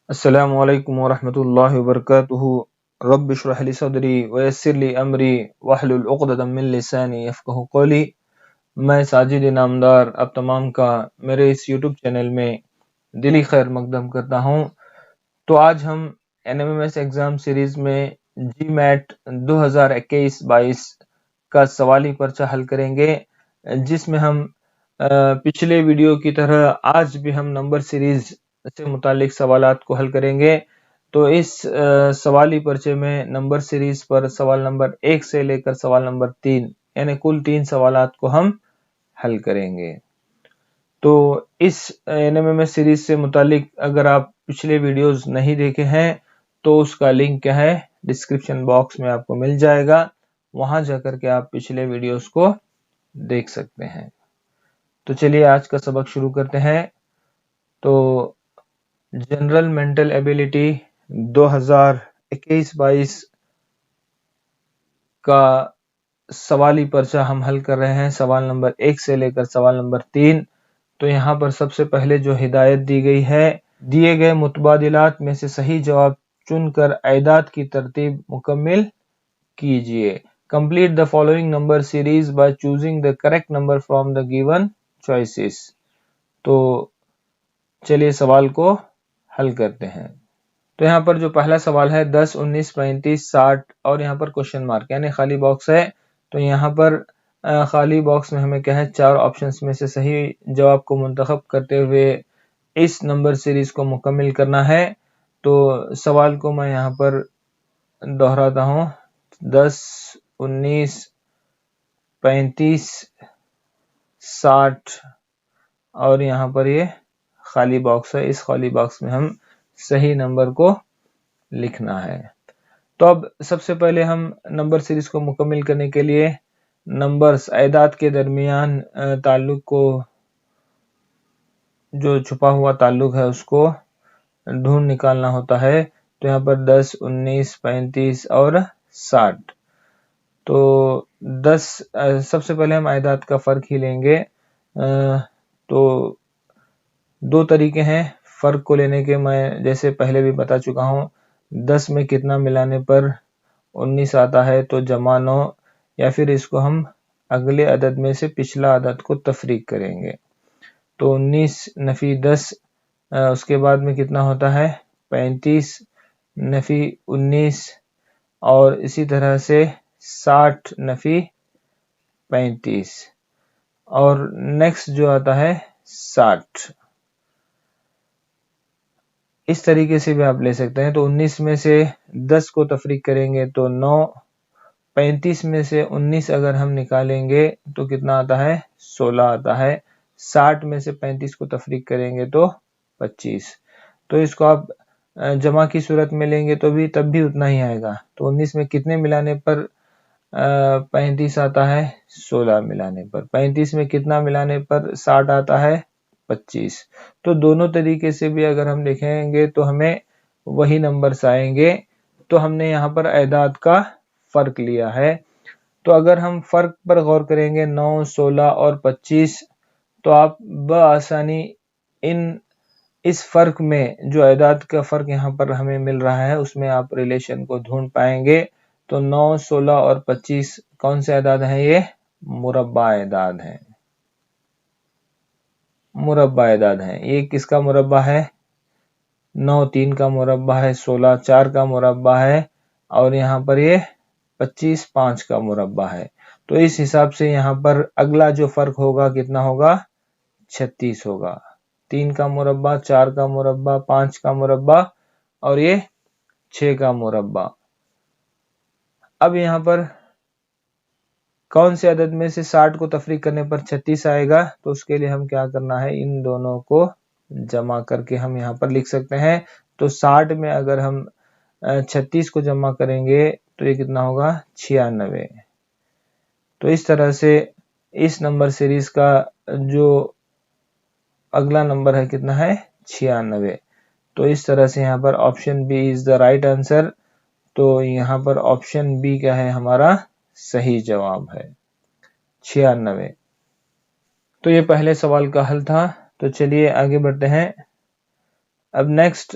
السلام علیکم ورحمۃ اللہ وبرکاتہ۔ رب اشرح لی صدری ویسر لی امری واحلل عقدۃ من لسانی یفقہوا قولی۔ میں ساجد نامدار اب تمام کا میرے اس یوٹیوب چینل میں دلی خیر مقدم کرتا ہوں۔ تو آج ہم NMMS ایگزام سیریز میں جی میٹ 2021-22 کا سوالی پرچہ حل کریں گے، جس میں ہم پچھلے ویڈیو کی طرح آج بھی ہم نمبر سیریز سے متعلق سوالات کو حل کریں گے۔ تو اس سوالی پرچے میں نمبر سیریز پر سوال نمبر 1 سے لے کر سوال نمبر 3 یعنی کل 3 سوالات کو ہم حل کریں گے۔ تو اس NMMS سیریز سے متعلق اگر آپ پچھلے ویڈیوز نہیں دیکھے ہیں تو اس کا لنک کیا ہے ڈسکرپشن باکس میں آپ کو مل جائے گا، وہاں جا کر کے آپ پچھلے ویڈیوز کو دیکھ سکتے ہیں۔ تو چلیے آج کا سبق شروع کرتے ہیں۔ تو جنرل مینٹل ایبیلٹی 2021-22 کا سوالی پرچہ ہم حل کر رہے ہیں، سوال نمبر 1 سے لے کر سوال نمبر 3۔ تو یہاں پر سب سے پہلے جو ہدایت دی گئی ہے، دیے گئے متبادلات میں سے صحیح جواب چن کر اعداد کی ترتیب مکمل کیجئے۔ Complete the following number series by choosing the correct number from the given choices۔ تو چلیے سوال کو حل کرتے ہیں۔ تو یہاں پر جو پہلا سوال ہے 10 19 35 60 اور یہاں پر کوشچن مارک یعنی خالی باکس ہے۔ تو یہاں پر خالی باکس میں ہمیں کیا ہے 4 آپشنز میں سے صحیح جواب کو منتخب کرتے ہوئے اس نمبر سیریز کو مکمل کرنا ہے۔ تو سوال کو میں یہاں پر دہراتا ہوں، 10 19 35 60 اور یہاں پر یہ خالی باکس ہے، اس خالی باکس میں ہم صحیح نمبر کو لکھنا ہے۔ تو اب سب سے پہلے ہم نمبر سیریز کو مکمل کرنے کے لیے نمبرز اعداد کے درمیان تعلق کو، جو چھپا ہوا تعلق ہے اس کو ڈھونڈ نکالنا ہوتا ہے۔ تو یہاں پر 10 19 35 اور 60۔ تو 10 سب سے پہلے ہم اعداد کا فرق ہی لیں گے۔ تو 2 طریقے ہیں فرق کو لینے کے، میں جیسے پہلے بھی بتا چکا ہوں۔ 10 میں کتنا ملانے پر 19 آتا ہے تو جمع 9، یا پھر اس کو ہم اگلے عدد میں سے پچھلا عدد کو تفریق کریں گے۔ تو 19 نفی 10 اس کے بعد میں کتنا ہوتا ہے 35 نفی 19 اور اسی طرح سے 60 نفی 35 اور نیکسٹ جو آتا ہے 60۔ اس طریقے سے بھی آپ لے سکتے ہیں۔ تو 19 میں سے 10 کو تفریق کریں گے تو 9، 35 میں سے 19 اگر ہم نکالیں گے تو کتنا آتا ہے 16 آتا ہے، 60 میں سے 35 کو تفریق کریں گے تو 25۔ تو اس کو آپ جمع کی صورت میں لیں گے تو بھی تب بھی اتنا ہی آئے گا۔ تو 19 میں کتنے ملانے پر 35 آتا ہے 16 ملانے پر، 35 میں کتنا ملانے پر 60 آتا ہے 25۔ تو دونوں طریقے سے بھی اگر ہم دیکھیں گے تو ہمیں وہی نمبرز آئیں گے۔ تو ہم نے یہاں پر اعداد کا فرق لیا ہے۔ تو اگر ہم فرق پر غور کریں گے 9 16 اور 25 تو آپ بآسانی اس فرق میں جو اعداد کا فرق یہاں پر ہمیں مل رہا ہے اس میں آپ ریلیشن کو ڈھونڈ پائیں گے۔ تو 9 16 اور 25 کون سے اعداد ہیں؟ یہ مربع اعداد ہیں، مربع اعداد ہیں۔ یہ کس کا مربع ہے؟ 9 3 کا مربع ہے، 16 4 کا مربع ہے اور یہاں پر یہ 25 5 کا مربع ہے۔ تو اس حساب سے یہاں پر اگلا جو فرق ہوگا کتنا ہوگا 36 ہوگا۔ 3 کا مربع، 4 کا مربع، 5 کا مربع اور یہ 6 کا مربع۔ اب یہاں پر کون سے عدد میں سے 60 کو تفریق کرنے پر 36 آئے گا؟ تو اس کے لیے ہم کیا کرنا ہے، ان دونوں کو جمع کر کے ہم یہاں پر لکھ سکتے ہیں۔ تو 60 میں اگر ہم 36 کو جمع کریں گے تو یہ کتنا ہوگا 96۔ تو اس طرح سے اس نمبر سیریز کا جو اگلا نمبر ہے کتنا ہے 96۔ تو اس طرح سے یہاں پر option B is the right answer. تو یہاں پر آپشن بی کیا ہے ہمارا صحیح جواب ہے 96۔ تو یہ پہلے سوال کا حل تھا۔ تو چلیے آگے بڑھتے ہیں۔ اب نیکسٹ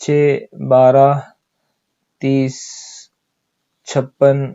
6, 12, 30, 56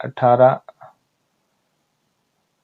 18,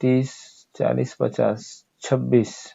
30, 40, 50, 26।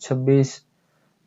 26।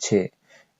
6।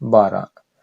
12।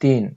3।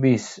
20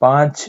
5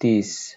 30।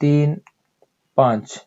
3, 5।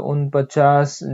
49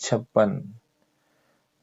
56।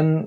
n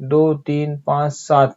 2, 3, 5, 7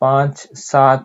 5, 7।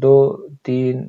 2, 3,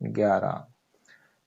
11।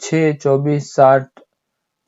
6, 24, 60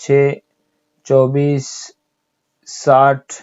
6, 24, 60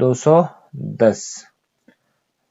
210।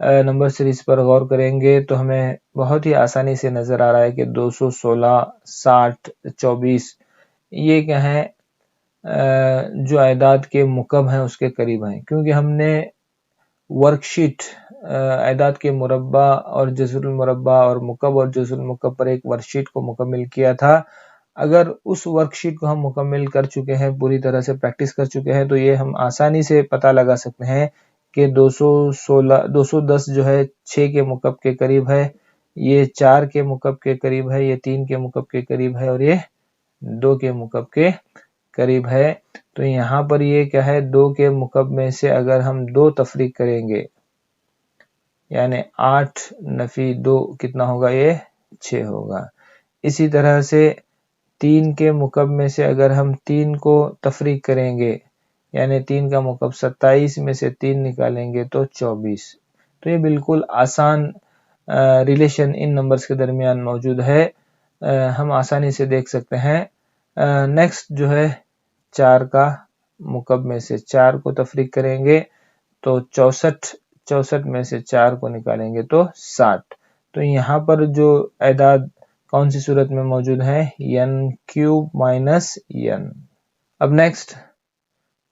نمبر سیریز پر غور کریں گے تو ہمیں بہت ہی آسانی سے نظر آ رہا ہے کہ 216، 60، 24 یہ کیا ہیں جو اعداد کے مکعب ہیں اس کے قریب ہیں، کیونکہ ہم نے ورک شیٹ اعداد کے مربع اور جزر المربع اور مکعب اور جزر المکعب پر ایک ورک شیٹ کو مکمل کیا تھا۔ اگر اس ورک شیٹ کو ہم مکمل کر چکے ہیں، پوری طرح سے پریکٹس کر چکے ہیں، تو یہ ہم آسانی سے پتہ لگا سکتے ہیں کہ 210 جو ہے 6 کے مکعب کے قریب ہے، یہ 4 کے مکعب کے قریب ہے، یہ 3 کے مکعب کے قریب ہے، اور یہ 2 کے مکعب کے قریب ہے۔ تو یہاں پر یہ کیا ہے، 2 کے مکعب میں سے اگر ہم 2 تفریق کریں گے، یعنی 8 نفی 2 کتنا ہوگا، یہ 6 ہوگا۔ اسی طرح سے 3 کے مکعب میں سے اگر ہم 3 کو تفریق کریں گے، یعنی 3 کا مکعب 27 میں سے 3 نکالیں گے تو 24۔ تو یہ بالکل آسان ریلیشن ان نمبرز کے درمیان موجود ہے، ہم آسانی سے دیکھ سکتے ہیں۔ نیکسٹ جو ہے 4 کا مکعب میں سے 4 کو تفریق کریں گے تو 64 میں سے 4 کو نکالیں گے تو 60۔ تو یہاں پر جو اعداد کون سی صورت میں موجود ہیں، n³ - n۔ اب نیکسٹ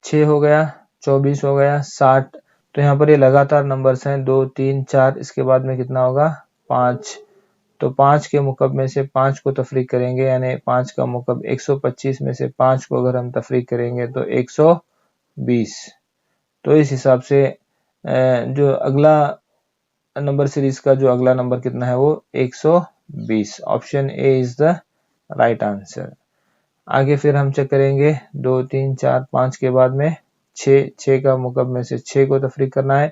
6 ہو گیا، 24 ہو گیا، 60۔ تو یہاں پر یہ لگاتار نمبرز ہیں، 2، 3، 4، اس کے بعد میں کتنا ہوگا، 5۔ تو 5 کے مکعب میں سے 5 کو تفریق کریں گے، یعنی 5 کا مکعب 125 میں سے 5 کو اگر ہم تفریق کریں گے تو 120۔ تو اس حساب سے جو اگلا نمبر سیریز کا جو اگلا نمبر کتنا ہے وہ 120۔ Option a is the right answer. آگے پھر ہم چیک کریں گے 2، 3، 4، 5 کے بعد میں 6 کا مکعب میں سے 6 کو تفریق کرنا ہے،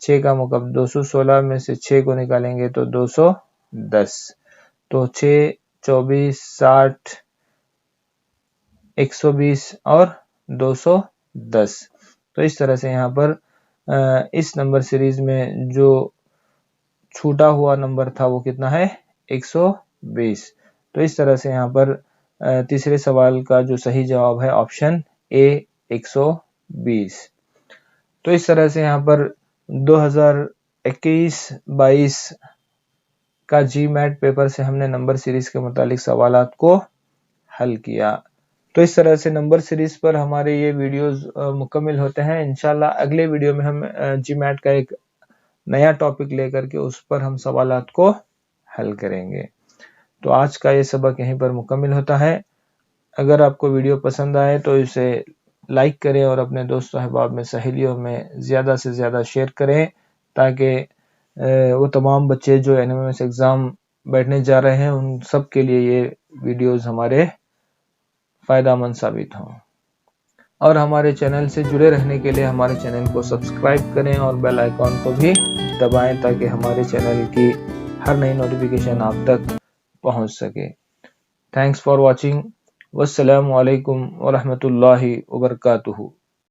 6 کا مکعب 216 میں سے 6 کو نکالیں گے تو 210۔ تو 6، 24، 60، 120 اور 210۔ تو اس طرح سے یہاں پر اس نمبر سیریز میں جو چھوٹا ہوا نمبر تھا وہ کتنا ہے، 120۔ تو اس طرح سے یہاں پر تیسرے سوال کا جو صحیح جواب ہے آپشن اے 120۔ تو اس طرح سے یہاں پر 2021-22 کا جی میٹ پیپر سے ہم نے نمبر سیریز کے متعلق سوالات کو حل کیا۔ تو اس طرح سے نمبر سیریز پر ہمارے یہ ویڈیوز مکمل ہوتے ہیں۔ انشاءاللہ اگلے ویڈیو میں ہم جی میٹ کا ایک نیا ٹاپک لے کر کے اس پر ہم سوالات کو حل کریں گے۔ تو آج کا یہ سبق یہیں پر مکمل ہوتا ہے۔ اگر آپ کو ویڈیو پسند آئے تو اسے لائک کریں اور اپنے دوست و احباب میں، سہیلیوں میں زیادہ سے زیادہ شیئر کریں، تاکہ وہ تمام بچے جو NMMS ایگزام بیٹھنے جا رہے ہیں ان سب کے لیے یہ ویڈیوز ہمارے فائدہ مند ثابت ہوں۔ اور ہمارے چینل سے جڑے رہنے کے لیے ہمارے چینل کو سبسکرائب کریں اور بیل آئیکن کو بھی دبائیں تاکہ ہمارے چینل کی ہر نئی نوٹیفیکیشن آپ تک پہنچ سکے۔ Thanks for watching. والسلام علیکم ورحمۃ اللہ وبرکاتہ۔